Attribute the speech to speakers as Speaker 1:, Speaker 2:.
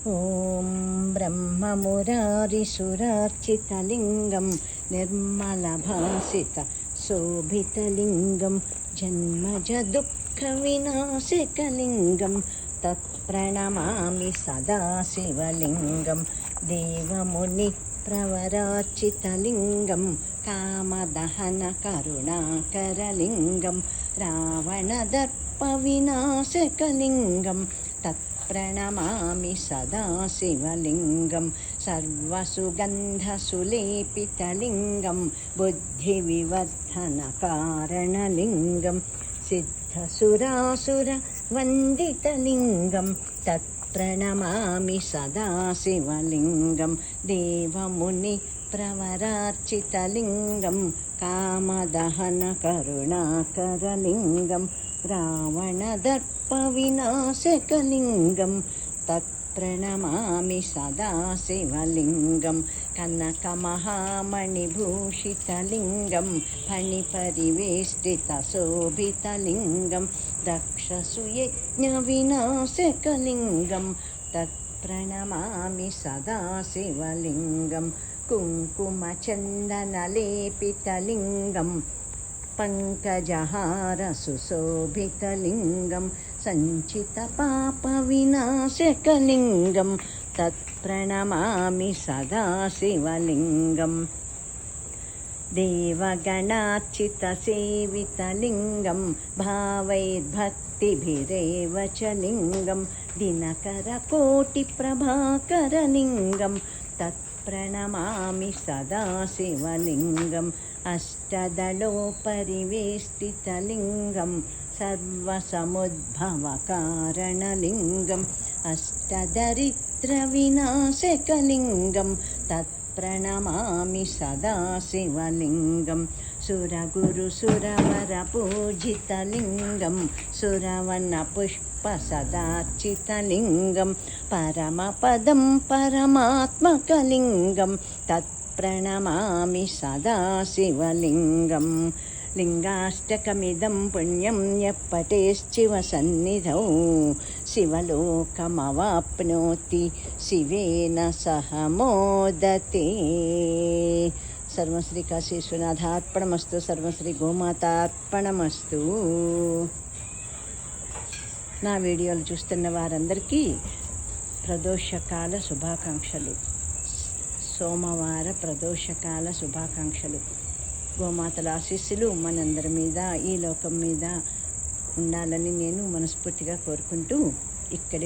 Speaker 1: ॐ ब्रह्ममुरारिसुरार्चितलिङ्गं निर्मलभासितशोभितलिङ्गं जन्मजदुःखविनाशकलिङ्गं तत्प्रणमामि सदा शिवलिङ्गं देवमुनिप्रवरार्चितलिङ्गं कामदहनकरुणाकरलिङ्गं रावणदर्पविनाशकलिङ्गं प्रणमामि सदा शिवलिङ्गं सर्वसुगन्धसुलेपितलिङ्गं बुद्धिविवर्धनकारणलिङ्गं सिद्धसुरासुरवन्दितलिङ्गं तत्प्रणमामि सदा शिवलिङ्गं देवमुनिप्रवरार्चितलिङ्गं कामदहनकरुणाकरलिङ्गं रावणदर्पविनाशकलिङ्गं तत्प्रणमामि सदा शिवलिङ्गं कनकमहामणिभूषितलिङ्गं फणिपरिवेष्टितशोभितलिङ्गं दक्षसूयज्ञविनाशकलिङ्गं तत्प्रणमामि सदा शिवलिङ्गं कुङ्कुमचन्दनलेपितलिङ्गं पङ्कजहारसुशोभितलिङ्गं सञ्चितपापविनाशकलिङ्गं तत्प्रणमामि सदा शिवलिङ्गं देवगणार्चितसेवितलिङ्गं भावैर्भक्तिभिरेव च लिङ्गं दिनकरकोटिप्रभाकरलिङ्गं तत्प्रणमामि सदा शिवलिङ्गम् अष्टदलोपरिवेष्टितलिङ्गं सर्वसमुद्भवकारणलिङ्गम् अष्टदरिद्रविनाशकलिङ्गं तत्प्रणमामि सदा शिवलिङ्गं सुरगुरुसुरवरपूजितलिङ्गं सुरवनपुष्पसदार्चितलिङ्गं परमपदं परमात्मकलिङ्गं प्रणमामि सदा शिवलिङ्गं लिङ्गाष्टकमिदं पुण्यं यः पठेश्चिवसन्निधौ शिवलोकमवाप्नोति शिवेन सह मोदते। सर्वश्री काशी विश्वनाथार्पणमस्तु, सर्वश्రీ గోమాతార్పణమస్తు. నా వీడియోలు చూస్తున్న వారందరికీ ప్రదోషకాల శుభాకాంక్షలు, సోమవార ప్రదోషకాల శుభాకాంక్షలు. గోమాతల ఆశీస్సులు మనందరి మీద, ఈ లోకం మీద ఉండాలని నేను మనస్ఫూర్తిగా కోరుకుంటూ ఇక్కడే